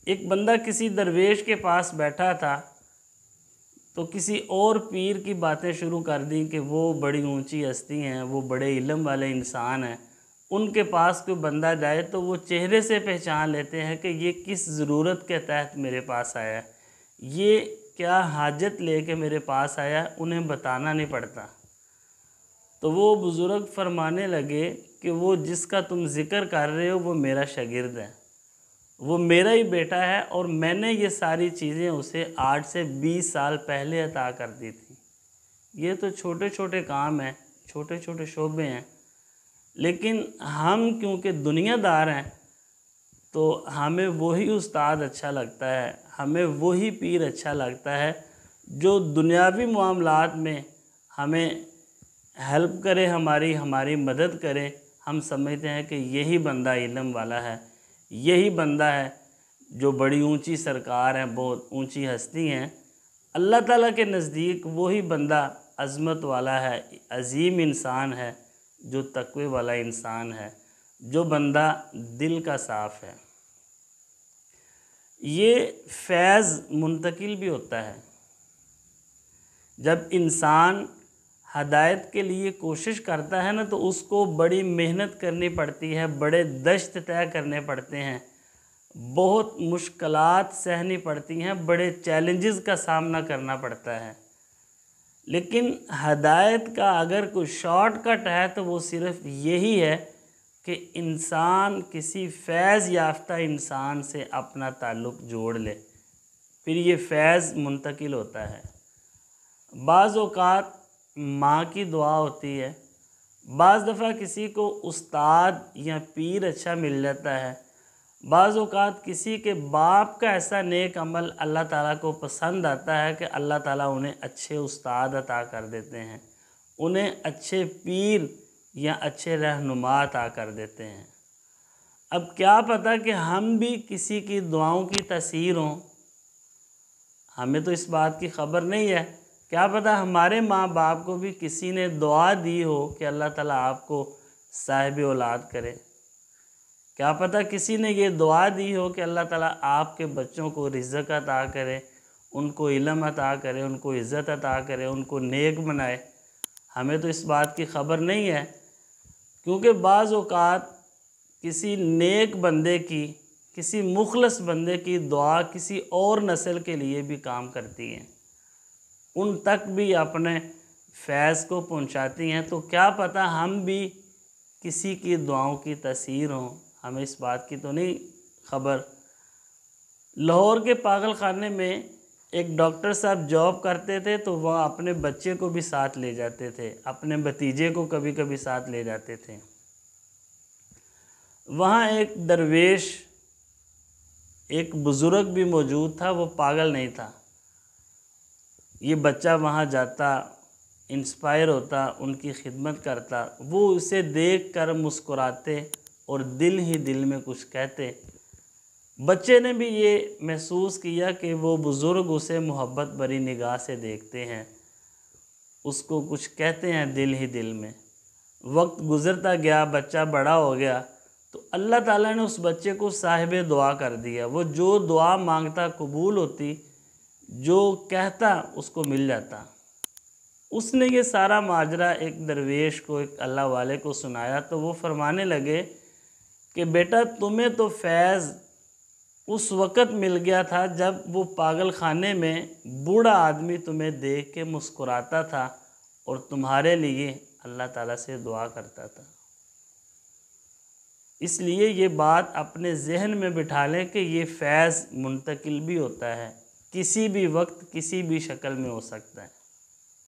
ایک بندہ کسی درویش کے پاس بیٹھا تھا تو کسی اور پیر کی باتیں شروع کر دیں کہ وہ بڑی اونچی ہستی ہیں، وہ بڑے علم والے انسان ہیں۔ ان کے پاس کوئی بندہ جائے تو وہ چہرے سے پہچان لیتے ہیں کہ یہ کس ضرورت کے تحت میرے پاس آیا ہے، یہ کیا حاجت لے کے میرے پاس آیا ہے، انہیں بتانا نہیں پڑتا۔ تو وہ بزرگ فرمانے لگے کہ وہ جس کا تم ذکر کر رہے ہو وہ میرا شاگرد ہے، وہ میرا ہی بیٹا ہے، اور میں نے یہ ساری چیزیں اسے 8 سے 20 سال پہلے عطا کر دی تھی۔ یہ تو چھوٹے چھوٹے کام ہیں، چھوٹے چھوٹے شعبے ہیں، لیکن ہم کیونکہ دنیا دار ہیں تو ہمیں وہی استاد اچھا لگتا ہے، ہمیں وہی پیر اچھا لگتا ہے جو دنیاوی معاملات میں ہمیں ہیلپ کرے، ہماری مدد کرے۔ ہم سمجھتے ہیں کہ یہی بندہ علم والا ہے، یہی بندہ ہے جو بڑی اونچی سرکار ہیں، بہت اونچی ہستی ہیں۔ اللہ تعالیٰ کے نزدیک وہی بندہ عظمت والا ہے، عظیم انسان ہے، جو تقوی والا انسان ہے، جو بندہ دل کا صاف ہے۔ یہ فیض منتقل بھی ہوتا ہے۔ جب انسان ہدایت کے لیے کوشش کرتا ہے نا تو اس کو بڑی محنت کرنی پڑتی ہے، بڑے دشت طے کرنے پڑتے ہیں، بہت مشکلات سہنی پڑتی ہیں، بڑے چیلنجز کا سامنا کرنا پڑتا ہے۔ لیکن ہدایت کا اگر کوئی شارٹ کٹ ہے تو وہ صرف یہی ہے کہ انسان کسی فیض یافتہ انسان سے اپنا تعلق جوڑ لے، پھر یہ فیض منتقل ہوتا ہے۔ بعض اوقات ماں کی دعا ہوتی ہے، بعض دفعہ کسی کو استاد یا پیر اچھا مل جاتا ہے، بعض اوقات کسی کے باپ کا ایسا نیک عمل اللہ تعالیٰ کو پسند آتا ہے کہ اللہ تعالیٰ انہیں اچھے استاد عطا کر دیتے ہیں، انہیں اچھے پیر یا اچھے رہنما عطا کر دیتے ہیں۔ اب کیا پتہ کہ ہم بھی کسی کی دعاؤں کی تاثیر ہوں، ہمیں تو اس بات کی خبر نہیں ہے۔ کیا پتہ ہمارے ماں باپ کو بھی کسی نے دعا دی ہو کہ اللہ تعالیٰ آپ کو صاحب اولاد کرے، کیا پتہ کسی نے یہ دعا دی ہو کہ اللہ تعالیٰ آپ کے بچوں کو رزق عطا کرے، ان کو علم عطا کرے، ان کو عزت عطا کرے، ان کو نیک بنائے۔ ہمیں تو اس بات کی خبر نہیں ہے، کیونکہ بعض اوقات کسی نیک بندے کی، کسی مخلص بندے کی دعا کسی اور نسل کے لیے بھی کام کرتی ہیں، ان تک بھی اپنے فیض کو پہنچاتی ہیں۔ تو کیا پتہ ہم بھی کسی کی دعاؤں کی تاثیر ہوں، ہمیں اس بات کی تو نہیں خبر۔ لاہور کے پاگل خانے میں ایک ڈاکٹر صاحب جاب کرتے تھے تو وہ اپنے بچے کو بھی ساتھ لے جاتے تھے، اپنے بھتیجے کو کبھی کبھی ساتھ لے جاتے تھے۔ وہاں ایک درویش، ایک بزرگ بھی موجود تھا، وہ پاگل نہیں تھا۔ یہ بچہ وہاں جاتا، انسپائر ہوتا، ان کی خدمت کرتا، وہ اسے دیکھ کر مسکراتے اور دل ہی دل میں کچھ کہتے۔ بچے نے بھی یہ محسوس کیا کہ وہ بزرگ اسے محبت بھری نگاہ سے دیکھتے ہیں، اس کو کچھ کہتے ہیں دل ہی دل میں۔ وقت گزرتا گیا، بچہ بڑا ہو گیا تو اللہ تعالیٰ نے اس بچے کو صاحب دعا کر دیا۔ وہ جو دعا مانگتا قبول ہوتی، جو کہتا اس کو مل جاتا۔ اس نے یہ سارا ماجرا ایک درویش کو، ایک اللہ والے کو سنایا تو وہ فرمانے لگے کہ بیٹا تمہیں تو فیض اس وقت مل گیا تھا جب وہ پاگل خانے میں بوڑھا آدمی تمہیں دیکھ کے مسکراتا تھا اور تمہارے لیے اللہ تعالیٰ سے دعا کرتا تھا۔ اس لیے یہ بات اپنے ذہن میں بٹھا لیں کہ یہ فیض منتقل بھی ہوتا ہے، کسی بھی وقت کسی بھی شکل میں ہو سکتا ہے۔